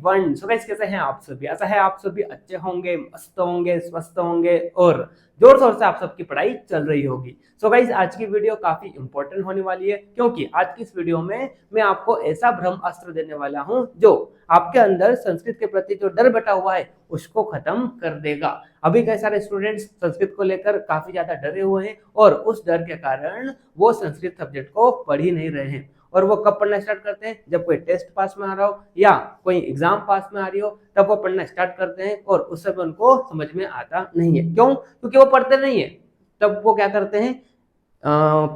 Everyone. So guys, कैसे हैं आप सभी? ऐसा है आप सभी अच्छे होंगे, मस्त होंगे, स्वस्थ होंगे और जोर शोर से आप सबकी पढ़ाई चल रही होगी। सो गाइस, आज की वीडियो काफी इंपॉर्टेंट होने वाली है, क्योंकि आज की इस वीडियो में मैं आपको ऐसा ब्रह्म अस्त्र देने वाला हूं जो आपके अंदर संस्कृत के प्रति जो डर बैठा हुआ है उसको खत्म कर देगा। अभी कई सारे स्टूडेंट्स संस्कृत को लेकर काफी ज्यादा डरे हुए हैं और उस डर के कारण वो संस्कृत सब्जेक्ट को पढ़ ही नहीं रहे हैं। और वो कब पढ़ना स्टार्ट करते हैं? जब कोई टेस्ट पास में आ रहा हो या कोई एग्जाम पास में आ रही हो, तब वो पढ़ना स्टार्ट करते हैं और उस समय उनको समझ में आता नहीं है। क्यों? क्योंकि वो पढ़ते नहीं है। तब वो क्या करते हैं?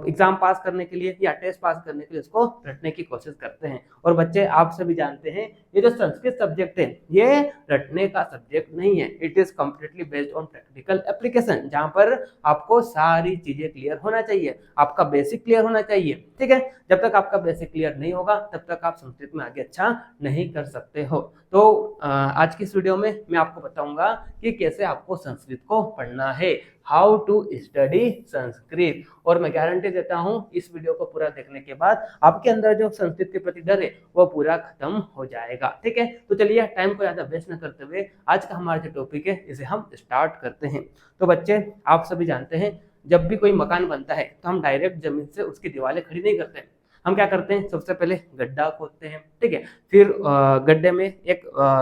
एग्जाम पास करने के लिए या टेस्ट पास करने के लिए उसको रटने की कोशिश करते हैं। और बच्चे, आप सभी जानते हैं, ये जो संस्कृत सब्जेक्ट है ये रटने का सब्जेक्ट नहीं है। It is completely based on practical application, जहां पर आपको सारी चीजें क्लियर होना चाहिए, आपका बेसिक क्लियर होना चाहिए। ठीक है, जब तक आपका बेसिक क्लियर नहीं होगा तब तक आप संस्कृत में आगे अच्छा नहीं कर सकते हो। तो आज की इस वीडियो में मैं आपको बताऊंगा कि कैसे आपको संस्कृत को पढ़ना है, हाउ टू स्टडी संस्कृत। और मैं गारंटी देता हूं इस वीडियो को पूरा देखने के बाद आपके अंदर जो संस्कृत के प्रति डर है वो पूरा खत्म हो जाएगा। ठीक है, तो चलिए टाइम को ज्यादा वेस्ट न करते हुए आज का हमारा जो टॉपिक है इसे हम स्टार्ट करते हैं। तो बच्चे, आप सभी जानते हैं, जब भी कोई मकान बनता है तो हम डायरेक्ट जमीन से उसकी दीवारें खड़ी नहीं करते हैं। हम क्या करते हैं? सबसे पहले गड्ढा खोदते हैं, ठीक है, फिर गड्ढे में एक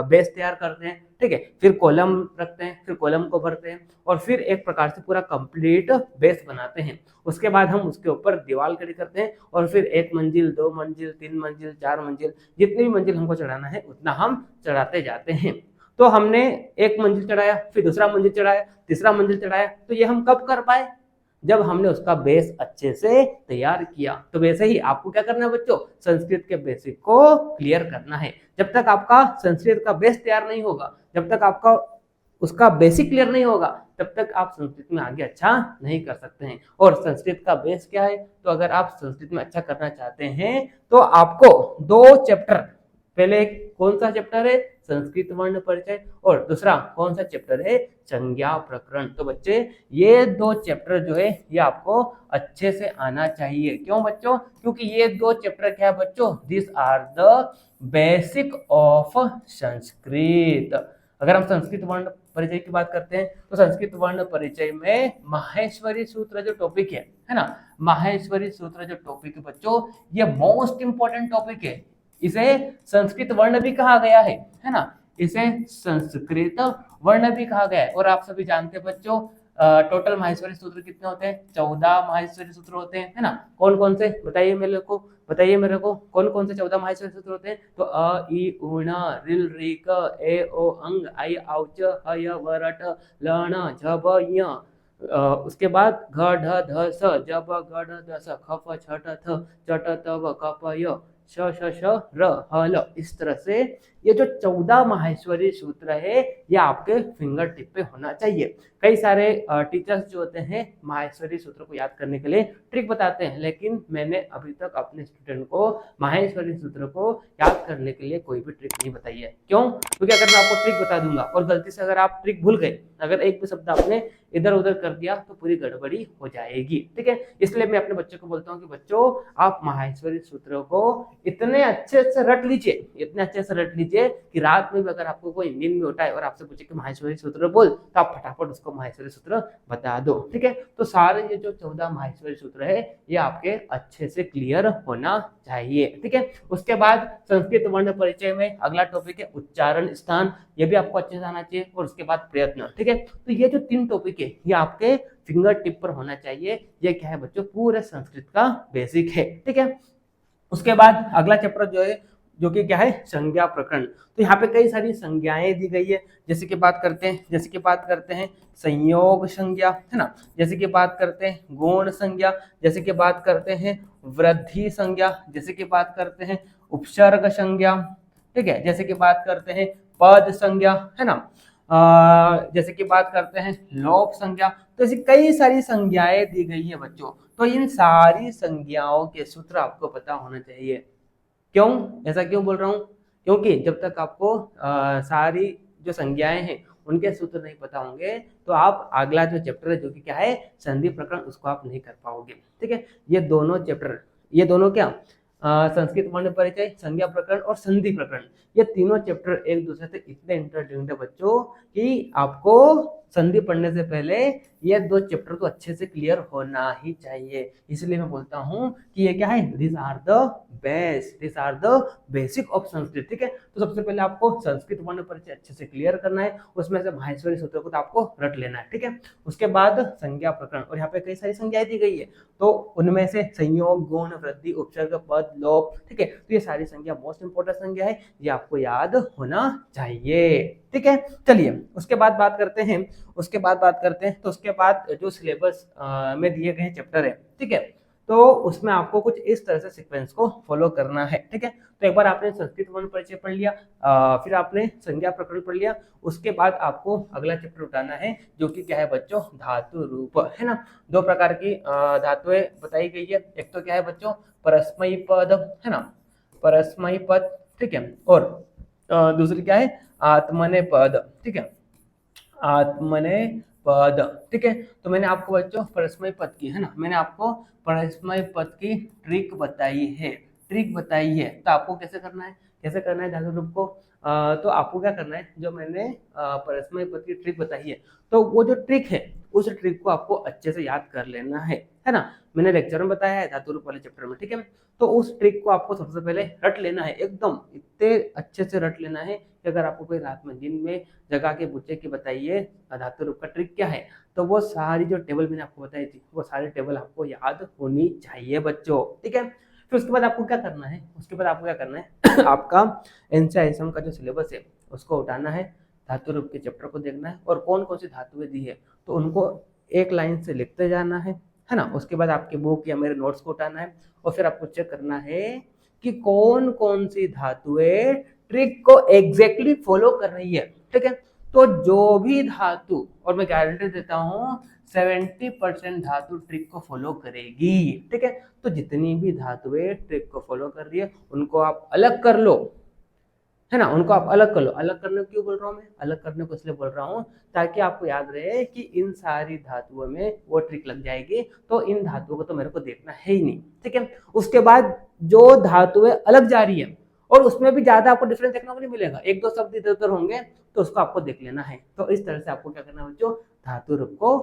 बेस तैयार करते हैं, ठीक है, फिर कॉलम रखते हैं, फिर कॉलम को भरते हैं और फिर एक प्रकार से पूरा कंप्लीट बेस बनाते हैं। उसके बाद हम उसके ऊपर दीवार खड़ी करते हैं और फिर 1 मंजिल, 2 मंजिल, 3 मंजिल, 4 मंजिल, जितनी भी मंजिल हमको चढ़ाना है उतना हम चढ़ाते जाते हैं। तो हमने 1 मंजिल चढ़ाया, फिर दूसरा मंजिल चढ़ाया, तीसरा मंजिल चढ़ाया, तो ये हम कब कर पाए? जब हमने उसका बेस अच्छे से तैयार किया। तो वैसे ही आपको क्या करना है बच्चों? संस्कृत के बेसिक को क्लियर करना है। जब तक आपका संस्कृत का बेस तैयार नहीं होगा, जब तक आपका उसका बेसिक क्लियर नहीं होगा, तब तक आप संस्कृत में आगे अच्छा नहीं कर सकते हैं। और संस्कृत का बेस क्या है? तो अगर आप संस्कृत में अच्छा करना चाहते हैं तो आपको 2 चैप्टर, पहले कौन सा चैप्टर है? संस्कृत वर्ण परिचय, और दूसरा कौन सा चैप्टर है? संज्ञा प्रकरण। तो बच्चे, ये 2 चैप्टर जो है ये आपको अच्छे से आना चाहिए। क्यों बच्चों? क्योंकि ये 2 चैप्टर क्या है बच्चों? This are the basic of Sanskrit. अगर हम संस्कृत वर्ण परिचय की बात करते हैं तो संस्कृत वर्ण परिचय में माहेश्वरी सूत्र जो टॉपिक है ना, माहेश्वरी सूत्र जो टॉपिक है बच्चों, ये मोस्ट इंपॉर्टेंट टॉपिक है। इसे संस्कृत वर्ण भी कहा गया है ना, इसे संस्कृत वर्ण भी कहा गया है। और आप सभी जानते हैं बच्चों, टोटल माहेश्वरी सूत्र कितने होते हैं? 14 माहेश्वरी सूत्र होते हैं, है ना। कौन कौन से? बताइए मेरे को कौन कौन से 14 माहेश्वरी सूत्र होते हैं? तो अ ई उण रिल ऋक ए ओ अंग आई औ च ह य व र ट ल ण झ ब य। उसके बाद घ ढ ध स ज ब ग ढ द स ख फ छ ठ थ च ट त व क प य श श श र ह ल। इस तरह से ये जो 14 माहेश्वरी सूत्र है ये आपके फिंगर टिप पे होना चाहिए। कई सारे टीचर्स जो होते हैं माहेश्वरी सूत्र को याद करने के लिए ट्रिक बताते हैं, लेकिन मैंने अभी तक अपने स्टूडेंट को माहेश्वरी सूत्र को याद करने के लिए कोई भी ट्रिक नहीं बताई है। क्यों? क्योंकि अगर मैं आपको ट्रिक बता दूंगा और गलती से अगर आप ट्रिक भूल गए, अगर एक भी शब्द आपने इधर उधर कर दिया तो पूरी गड़बड़ी हो जाएगी। ठीक है, इसलिए मैं अपने बच्चों को बोलता हूँ कि बच्चों, आप माहेश्वरी सूत्रों को इतने अच्छे से रट लीजिए, इतने अच्छे से रट लीजिए कि रात में भी अगर आपको कोई नींद में उठाए और आपसे पूछे कि माहेश्वरी सूत्र बोल, तो आप फटाफट उसको माहेश्वरी सूत्र बता दो। ठीक है, तो सारे ये जो 14 माहेश्वरी सूत्र है ये आपके अच्छे से क्लियर होना चाहिए। ठीक है, उसके बाद संस्कृत वर्ण परिचय में अगला टॉपिक है उच्चारण स्थान, ये भी आपको अच्छे से आना चाहिए। और उसके बाद प्रयत्न। ठीक है, तो ये जो 3 टॉपिक है ये आपके फिंगर टिप पर होना चाहिए। ये क्या है बच्चों? पूरे संस्कृत का बेसिक है। ठीक है, उसके बाद अगला चैप्टर जो है, जो कि क्या है? संज्ञा प्रकरण। तो यहाँ पे कई सारी संज्ञाएं दी गई है। जैसे कि बात करते हैं संयोग संज्ञा, है ना, जैसे कि बात करते हैं गुण संज्ञा, जैसे कि बात करते हैं वृद्धि संज्ञा, जैसे कि बात करते हैं उपसर्ग संज्ञा, ठीक है, जैसे कि बात करते हैं पद संज्ञा, है ना, जैसे कि बात करते हैं लोप संज्ञा। तो ऐसी कई सारी संज्ञाएं दी गई है बच्चों। तो इन सारी संज्ञाओं के सूत्र आपको पता होना चाहिए। क्यों? ऐसा क्यों बोल रहा हूँ? क्योंकि जब तक आपको सारी जो संज्ञाएं हैं उनके सूत्र नहीं पता होंगे तो आप अगला जो चैप्टर है जो कि क्या है? संधि प्रकरण, उसको आप नहीं कर पाओगे। ठीक है, ये दोनों चैप्टर, ये दोनों क्या संस्कृत वर्ण परिचय, संज्ञा प्रकरण और संधि प्रकरण, ये तीनों चैप्टर एक दूसरे से इतने इंटरलिंक्ड है बच्चों कि आपको संधि पढ़ने से पहले ये 2 चैप्टर तो अच्छे से क्लियर होना ही चाहिए। इसलिए मैं बोलता हूँ कि ये क्या है, this are the best, this are the basic of Sanskrit. ठीक है, तो सबसे पहले आपको संस्कृत वर्ण परिचय अच्छे से क्लियर करना है, उसमें से माहेश्वरी सूत्र को तो आपको रट लेना है। ठीक है, उसके बाद संज्ञा प्रकरण, और यहाँ पे कई सारी संज्ञाएं दी गई है, तो उनमें से संयोग, गुण, वृद्धि, उपसर्ग, पद, लोप। ठीक है, तो ये सारी संज्ञा मोस्ट इंपोर्टेंट संज्ञा है, ये आपको याद होना चाहिए। ठीक है, चलिए उसके बाद बात करते हैं, तो उसके बाद जो सिलेबस में दिए गए चैप्टर है, ठीक है, तो उसमें आपको कुछ इस तरह से सीक्वेंस को फॉलो करना है। ठीक है, तो एक बार आपने संस्कृत वर्ण परिचय पढ़ लिया, फिर आपने संज्ञा प्रकरण पढ़ लिया, उसके बाद आपको अगला चैप्टर उठाना है जो कि क्या है बच्चों, धातु रूप, है ना। 2 प्रकार की धातुएं बताई गई है, एक तो क्या है बच्चों, परस्मयी पद, है ना, परस्मयी पद। ठीक है, और दूसरी क्या है, आत्मने पद। ठीक है, आत्मने पद। ठीक है, तो मैंने आपको बच्चों परस्मय पद की, है ना, मैंने आपको परस्मय पद की ट्रिक बताई है, तो आपको कैसे करना है धातु रूप को। तो आपको क्या करना है, जो मैंने परस्मय पद की ट्रिक बताई है, तो वो जो ट्रिक है उस ट्रिक को आपको अच्छे से याद कर लेना है ना। मैंने लेक्चर में बताया है धातु रूप वाले चैप्टर में। ठीक है, तो उस ट्रिक को आपको सबसे पहले रट लेना है, एकदम इतने अच्छे से रट लेना है कि अगर आपको कोई रात में दिन में जगह के पूछे कि बताइए धातु रूप का ट्रिक क्या है, तो वो सारी जो टेबल मैंने आपको बताई थी वो सारी टेबल आपको याद होनी चाहिए बच्चों। ठीक है, फिर उसके बाद आपको क्या करना है, आपका एनसीईआरटी का जो सिलेबस है उसको उठाना है, धातु रूप के चैप्टर को देखना है, और कौन कौन सी धातुएं दी है तो उनको एक लाइन से लिखते जाना है ना। उसके बाद आपकी बुक या मेरे नोट्स को उठाना है, और फिर आपको चेक करना है कि कौन कौन सी धातुएं ट्रिक को एग्जैक्टली फॉलो कर रही है। ठीक है, तो जो भी धातु, और मैं गारंटी देता हूँ 70% धातु ट्रिक को फॉलो करेगी। ठीक है, तो जितनी भी धातुएं ट्रिक को फॉलो कर रही है उनको आप अलग कर लो, है ना, उनको आप अलग कर लो। अलग करने को क्यों बोल रहा हूँ मैं, अलग करने को इसलिए बोल रहा हूँ ताकि आपको याद रहे कि इन सारी धातुओं में वो ट्रिक लग जाएगी, तो इन धातुओं को तो मेरे को देखना है ही नहीं। ठीक है, उसके बाद जो धातुएं अलग जा रही है और उसमें भी ज्यादा आपको डिफरेंस देखने को नहीं मिलेगा, 1-2 शब्द इधर उधर होंगे, तो उसको आपको देख लेना है। तो इस तरह से आपको क्या करना है बच्चों, धातु रूप को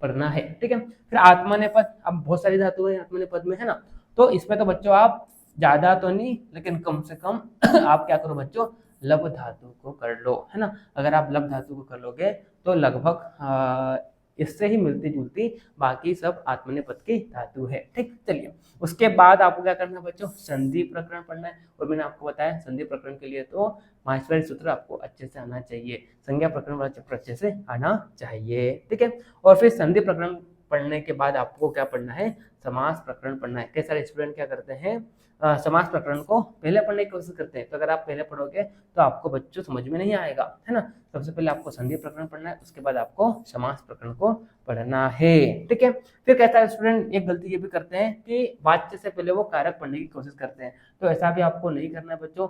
पढ़ना है। ठीक है, फिर आत्मने पद, अब बहुत सारी धातुएं आत्मने पद में, है ना, तो इसमें तो बच्चों आप ज्यादा तो नहीं लेकिन कम से कम आप क्या करो बच्चों, लब धातु को कर लो, है ना। अगर आप लब धातु को कर लोगे तो लगभग इससे ही मिलती जुलती बाकी सब आत्मने पद की धातु है। ठीक, चलिए उसके बाद आपको क्या करना है बच्चों, संधि प्रकरण पढ़ना है, और मैंने आपको बताया संधि प्रकरण के लिए तो माहेश्वरी सूत्र आपको अच्छे से आना चाहिए, संज्ञा प्रकरण वाला चैप्टर अच्छे से आना चाहिए। ठीक है, और फिर संधि प्रकरण पढ़ने के बाद आपको क्या पढ़ना है, समास प्रकरण पढ़ना है। कई सारे स्टूडेंट क्या करते हैं, समास प्रकरण को पहले पढ़ने की कोशिश करते हैं, तो अगर आप पहले पढ़ोगे तो आपको बच्चों समझ में नहीं आएगा, है ना। सबसे पहले आपको संधि प्रकरण पढ़ना है, उसके बाद आपको समास प्रकरण को पढ़ना है। ठीक है, फिर कहता है स्टूडेंट एक गलती ये भी करते हैं कि वाच्य से पहले वो कारक पढ़ने की कोशिश करते हैं, तो ऐसा भी आपको नहीं करना है बच्चों।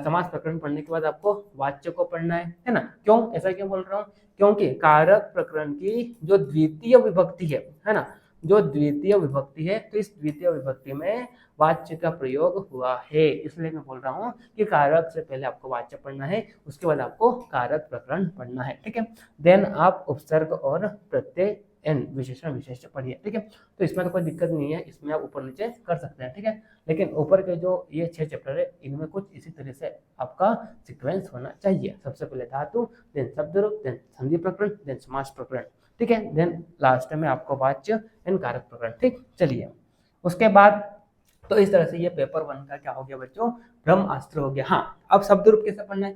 समास प्रकरण पढ़ने के बाद आपको वाच्य को पढ़ना है ना। क्यों, ऐसा क्यों बोल रहा हूँ, क्योंकि कारक प्रकरण की जो द्वितीय विभक्ति है ना, जो द्वितीय विभक्ति है, तो इस द्वितीय विभक्ति में वाच्य का प्रयोग हुआ है, इसलिए मैं बोल रहा हूँ कि कारक से पहले आपको वाच्य पढ़ना है, उसके बाद आपको कारक प्रकरण पढ़ना है। ठीक है, देन आप उपसर्ग और प्रत्यय एन विशेषण विशेष पढ़िए। ठीक है, तो इसमें तो कोई दिक्कत नहीं है, इसमें आप ऊपर नीचे कर सकते हैं। ठीक है, लेकिन ऊपर के जो ये 6 चैप्टर है इनमें कुछ इसी तरह से आपका सीक्वेंस होना चाहिए। सबसे पहले धातु, देन शब्द रूप, देन संधि प्रकरण, देन समास प्रकरण। ठीक है, देन लास्ट में आपको वाच्य एंड कारक प्रकरण। ठीक, चलिए उसके बाद तो इस तरह से ये पेपर 1 का क्या हो गया बच्चों, ब्रह्मास्त्र हो गया। हाँ, अब शब्द रूप कैसे पढ़ना है,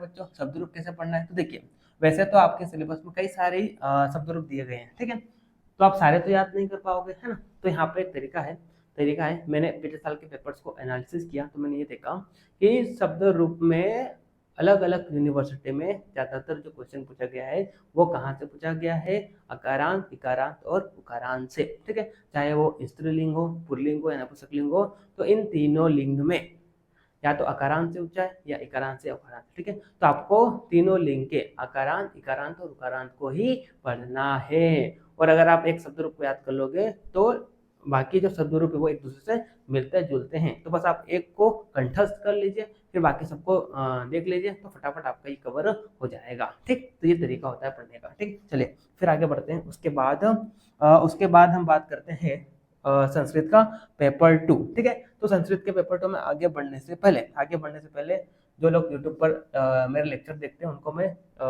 बच्चों, शब्द रूप कैसे पढ़ना है, तो देखिए वैसे तो आपके सिलेबस में कई सारे शब्द रूप दिए गए हैं। ठीक है, तो आप सारे तो याद नहीं कर पाओगे, है ना। तो यहाँ पे एक तरीका है, मैंने पिछले साल के पेपर्स को एनालिसिस किया तो मैंने ये देखा कि शब्द रूप में अलग अलग यूनिवर्सिटी में ज्यादातर जो क्वेश्चन पूछा गया है वो कहाँ से पूछा गया है, अकारांत, इकारांत और उकारांत से। ठीक है, चाहे वो स्त्रीलिंग हो, पुल्लिंग हो या नपुंसकलिंग हो, तो इन तीनों लिंग में या तो अकारांत से पूछा है या इकारांत से उकारांत। ठीक है, तो आपको तीनों लिंग के अकारांत, इकारांत और उकारांत को ही पढ़ना है, और अगर आप एक शब्द रूप को याद कर लोगे तो बाकी जो शब्द रूप है वो एक दूसरे से मिलते जुलते हैं। तो बस आप एक को कंठस्थ कर लीजिए, फिर बाकी सबको देख लीजिए, तो फटाफट आपका ये कवर हो जाएगा। ठीक, तो ये तरीका होता है पढ़ने का। ठीक, चलिए फिर आगे बढ़ते हैं। उसके बाद हम बात करते हैं संस्कृत का पेपर 2। ठीक है, तो संस्कृत के पेपर 2 में आगे बढ़ने से पहले जो लोग यूट्यूब पर मेरे लेक्चर देखते हैं उनको मैं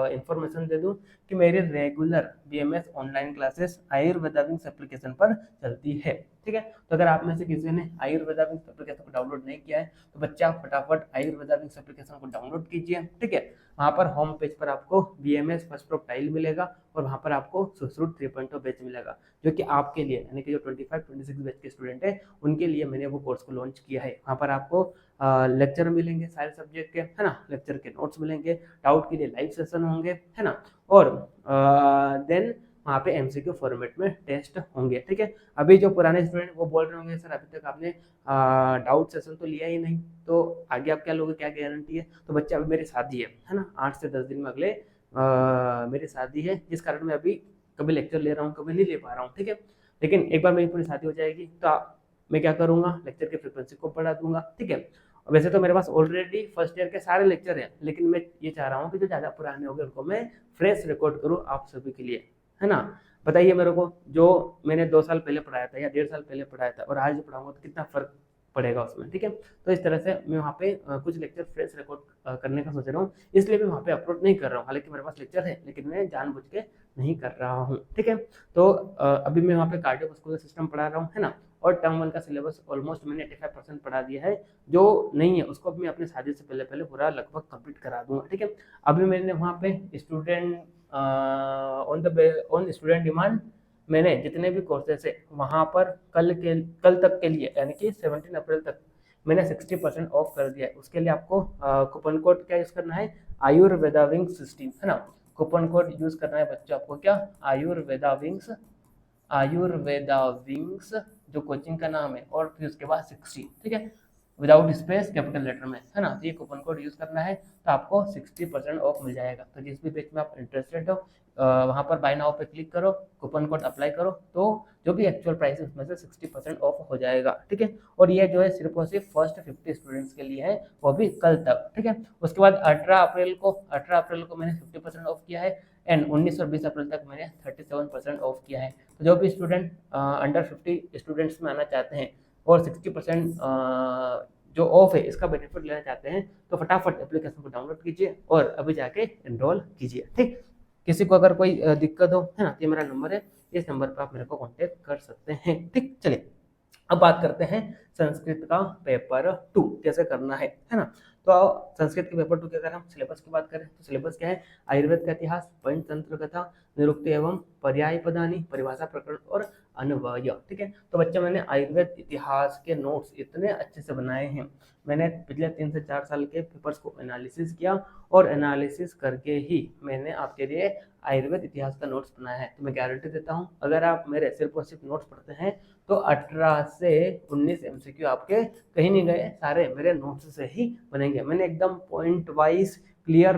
इंफॉर्मेशन दे दूं कि मेरी regular BMS online classes Ayurveda wings application पर चलती है। ठीक है, तो अगर आप में से किसी ने आयुर्वेदा विंग्स एप्लीकेशन को डाउनलोड नहीं किया है तो बच्चे आप फटाफट आयुर्वेदा विंग्स एप्लीकेशन को डाउनलोड कीजिए। ठीक है, वहाँ पर होम पेज पर आपको बीएमएस फर्स्ट प्रोफाइल मिलेगा और वहाँ पर आपको सुश्रुत 3.0 बैच मिलेगा, जो कि आपके लिए यानी कि जो 25-26 बैच के स्टूडेंट है उनके लिए मैंने वो कोर्स को लॉन्च किया है। वहाँ पर आपको लेक्चर मिलेंगे सारे सब्जेक्ट के, है ना, लेक्चर के नोट्स मिलेंगे, डाउट के लिए लाइव सेशन होंगे, है ना, और देन वहाँ पे एमसीक्यू फॉर्मेट में टेस्ट होंगे। ठीक है, अभी जो पुराने स्टूडेंट वो बोल रहे होंगे सर अभी तक आपने डाउट सेशन तो लिया ही नहीं, तो आगे आप क्या लोगे, क्या गारंटी है। तो बच्चे अभी मेरी शादी है ना, 8 से 10 दिन में अगले मेरी शादी है, जिस कारण मैं अभी कभी लेक्चर ले रहा हूँ कभी नहीं ले पा रहा हूँ। ठीक है, लेकिन एक बार मेरी पूरी शादी हो जाएगी तो मैं क्या करूँगा, लेक्चर की फ्रिक्वेंसी को बढ़ा दूंगा। ठीक है, वैसे तो मेरे पास ऑलरेडी फर्स्ट ईयर के सारे लेक्चर हैं, लेकिन मैं ये चाह रहा हूँ कि जो ज़्यादा पुराने हो गए उनको मैं फ्रेश रिकॉर्ड करूँ आप सभी के लिए, है ना। बताइए मेरे को, जो मैंने 2 साल पहले पढ़ाया था या 1.5 साल पहले पढ़ाया था और आज जो पढ़ाऊंगा तो कितना फर्क पड़ेगा उसमें। ठीक है, तो इस तरह से मैं वहाँ पे कुछ लेक्चर फ्रेश रिकॉर्ड करने का सोच रहा हूँ, इसलिए मैं वहाँ पे अपलोड नहीं कर रहा हूँ। हालांकि मेरे पास लेक्चर है लेकिन मैं जानबूझ के नहीं कर रहा हूँ। ठीक है, तो अभी मैं वहाँ पे कार्डियोवास्कुलर सिस्टम पढ़ा रहा हूँ, है ना, और टर्म 1 का सिलेबस ऑलमोस्ट मैंने 85% पढ़ा दिया है। जो नहीं है उसको मैं अपने शादी से पहले पूरा लगभग कंप्लीट करा दूंगा। ठीक है, अभी मैंने वहाँ पे स्टूडेंट ऑन स्टूडेंट डिमांड मैंने जितने भी कोर्सेस है वहाँ पर कल तक के लिए यानी कि 17 अप्रैल तक मैंने 60% ऑफ कर दिया है। उसके लिए आपको कूपन कोड क्या यूज़ करना है, आयुर्वेदा विंग्स 16, है ना। कूपन कोड यूज़ करना है बच्चों आपको क्या, आयुर्वेदा विंग्स जो कोचिंग का नाम है, और फिर उसके बाद 60। ठीक है, विदाउट स्पेस कैपिटल लेटर में, है ना। तो ये कूपन कोड यूज़ करना है तो आपको 60% ऑफ मिल जाएगा। तो जिस भी पेज में आप इंटरेस्टेड हो वहाँ पर बाय नाउ पे क्लिक करो, कूपन कोड अप्लाई करो, तो जो भी एक्चुअल प्राइस है उसमें से 60% ऑफ हो जाएगा। ठीक है, और ये जो है सिर्फ और सिर्फ फर्स्ट 50 स्टूडेंट्स के लिए है, वो भी कल तक। ठीक है, उसके बाद 18 अप्रैल को मैंने 50% ऑफ किया है एंड 19 और 20 अप्रैल तक मैंने 37% ऑफ किया है। तो जो भी स्टूडेंट अंडर 50 स्टूडेंट्स में आना चाहते हैं और 60% जो ऑफ है इसका बेनिफिट लेना चाहते हैं तो फटाफट एप्लीकेशन को डाउनलोड कीजिए और अभी जाके एनरोल कीजिए। ठीक, किसी को अगर कोई दिक्कत हो, है ना, ये मेरा नंबर है, इस नंबर पर आप मेरे को कांटेक्ट कर सकते हैं। ठीक, चलिए अब बात करते हैं संस्कृत का पेपर 2 कैसे करना है ना। तो संस्कृत के पेपर 2 की अगर हम सिलेबस की बात करें तो सिलेबस क्या है, आयुर्वेद का इतिहास, पंचतंत्र कथा, निरुक्ति एवं पर्याय पदानी, परिभाषा प्रकरण और अन्वय। ठीक है, तो बच्चे मैंने आयुर्वेद इतिहास के नोट्स इतने अच्छे से बनाए हैं, मैंने पिछले 3 से 4 साल के पेपर्स को एनालिसिस किया और एनालिसिस करके ही मैंने आपके लिए आयुर्वेद इतिहास का नोट्स बनाया है। तो मैं गारंटी देता हूँ अगर आप मेरे सिर्फ और सिर्फ नोट्स पढ़ते हैं तो 18 से 19 एमसीक्यू आपके कहीं नहीं गए, सारे मेरे नोट्स से ही बनेंगे। मैंने एकदम पॉइंट वाइज क्लियर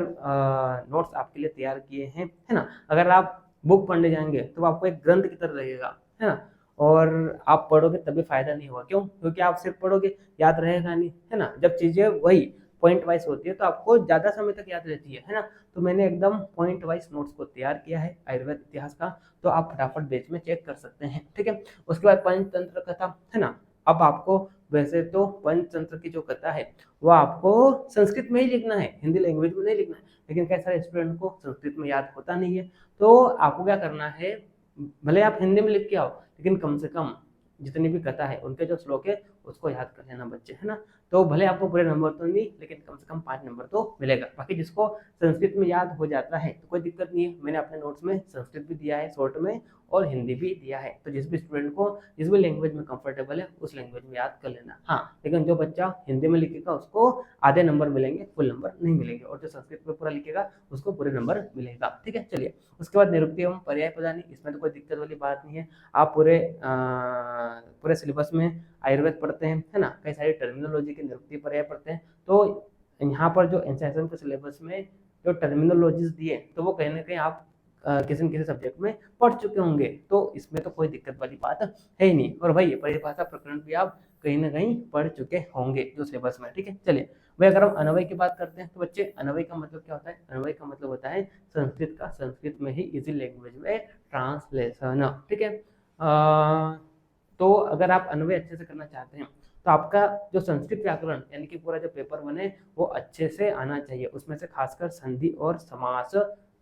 नोट्स आपके लिए तैयार किए हैं, है ना। अगर आप बुक पढ़ने जाएंगे तो आपको एक ग्रंथ की तरह लगेगा, है ना, और आप पढ़ोगे तभी फायदा नहीं होगा। क्यों, क्योंकि आप सिर्फ पढ़ोगे याद रहेगा नहीं, है ना। जब चीजें वही पॉइंट वाइज होती है तो आपको ज्यादा समय तक याद रहती है ना। तो मैंने एकदम पॉइंट वाइज नोट्स को तैयार किया है आयुर्वेद इतिहास का, तो आप फटाफट बेच में चेक कर सकते हैं। ठीक है, उसके बाद पंचतंत्र कथा, है ना। अब आपको वैसे तो पंचतंत्र की जो कथा है वो आपको संस्कृत में ही लिखना है, हिंदी लैंग्वेज में नहीं लिखना है, लेकिन कई सारे स्टूडेंट को संस्कृत में याद होता नहीं है। तो आपको क्या करना है, भले आप हिंदी में लिख के आओ लेकिन कम से कम जितनी भी कथा है उनके जो श्लोक है उसको याद कर लेना बच्चे, है ना। तो भले आपको पूरे नंबर तो नहीं लेकिन कम से कम 5 नंबर तो मिलेगा। बाकी जिसको संस्कृत में याद हो जाता है तो कोई दिक्कत नहीं है, मैंने अपने नोट्स में संस्कृत भी दिया है शॉर्ट में और हिंदी भी दिया है। तो जिस भी स्टूडेंट को जिस भी लैंग्वेज में कंफर्टेबल है उस लैंग्वेज में याद कर लेना। हाँ, लेकिन जो बच्चा हिंदी में लिखेगा उसको आधे नंबर मिलेंगे, फुल नंबर नहीं मिलेंगे, और जो संस्कृत में पूरा लिखेगा उसको पूरे नंबर मिलेगा। ठीक है, चलिए उसके बाद निरुक्ति एवं पर्याय पदानी, इसमें तो कोई दिक्कत वाली बात नहीं है। आप पूरे सिलेबस में आयुर्वेद पढ़ते हैं, है ना, कई सारी टर्मिनोलॉजी की निरुक्ति पर्याय पढ़ते हैं। तो यहाँ पर जो एनसीईआरटी के सिलेबस में जो टर्मिनोलॉजीज दिए तो वो कहीं ना कहीं आप किसी न किसी सब्जेक्ट में पढ़ चुके होंगे, तो इसमें तो कोई दिक्कत वाली बात है ही नहीं। और भाई परिभाषा प्रकरण भी आप कहीं ना कहीं पढ़ चुके होंगे जो सिलेबस में, ठीक है। चलिए भाई, अगर हम अन्वय की बात करते हैं तो बच्चे अन्वय का मतलब क्या होता है? अन्वय का मतलब होता है संस्कृत में ही इजी लैंग्वेज में ट्रांसलेशन, ठीक है। तो अगर आप अन्वय अच्छे से करना चाहते हैं तो आपका जो संस्कृत व्याकरण यानी कि पूरा जो पेपर बने वो अच्छे से आना चाहिए, उसमें से खासकर संधि और समास,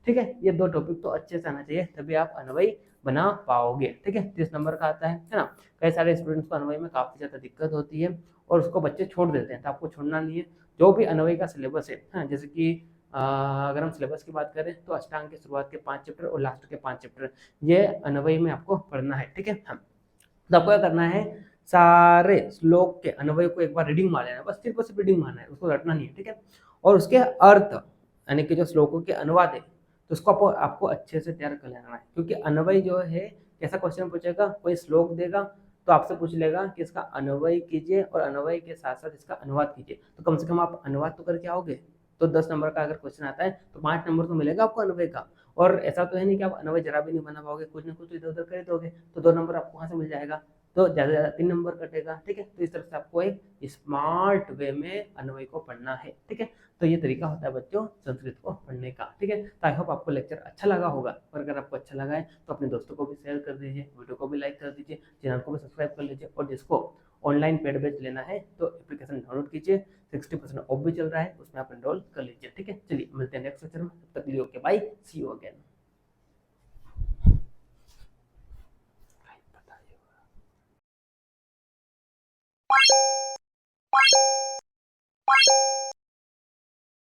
ठीक है। ये दो टॉपिक तो अच्छे से आना चाहिए, तभी आप अन्वय बना पाओगे, ठीक है। 30 नंबर का आता है ना। कई सारे स्टूडेंट्स को अन्वय में काफी ज्यादा दिक्कत होती है और उसको बच्चे छोड़ देते हैं, तो आपको छोड़ना नहीं है। जो भी अन्वय का सिलेबस है, जैसे कि अगर हम सिलेबस की बात करें तो अष्टांग के शुरुआत के 5 चैप्टर और लास्ट के 5 चैप्टर ये अन्वय में आपको पढ़ना है, ठीक है। हम तो आपको क्या करना है, सारे श्लोक के अन्वय को एक बार रीडिंग मार लेना, बस सिर्फ और सिर्फ रीडिंग मारना है, उसको रटना नहीं है, ठीक है। और उसके अर्थ यानी कि जो श्लोकों के अनुवाद है तो उसको आपको अच्छे से तैयार कर लेना है, क्योंकि अन्वय जो है कैसा क्वेश्चन पूछेगा, कोई श्लोक देगा तो आपसे पूछ लेगा कि इसका अन्वय कीजिए और अन्वय के साथ साथ इसका अनुवाद कीजिए, तो कम से कम आप अनुवाद तो करके आओगे। तो 10 नंबर का अगर क्वेश्चन आता है तो 5 नंबर तो मिलेगा आपको अन्वय का। और ऐसा तो है नहीं कि आप अन्वय जरा भी नहीं बना पाओगे, कुछ ना कुछ तो इधर उधर कर दोगे, तो 2 नंबर आपको वहां से मिल जाएगा, तो ज्यादा से ज्यादा 3 नंबर कटेगा, ठीक है। तो इस तरह से आपको एक स्मार्ट वे में अन्वय को पढ़ना है, ठीक है। तो ये तरीका होता है बच्चों संस्कृत को पढ़ने का, ठीक है। तो आई होप आपको लेक्चर अच्छा लगा होगा, और अगर आपको अच्छा लगा है तो अपने दोस्तों को भी शेयर कर दीजिए, वीडियो को भी लाइक कर दीजिए, चैनल को भी सब्सक्राइब कर लीजिए। और जिसको ऑनलाइन पेड बैच लेना है तो एप्लीकेशन डाउनलोड कीजिए, 60% ऑफ भी चल रहा है, उसमें आप एनरोल कर लीजिए, ठीक है। चलिए मिलते हैं नेक्स्ट लेक्चर में, तब तक के लिए okay bye, see you again.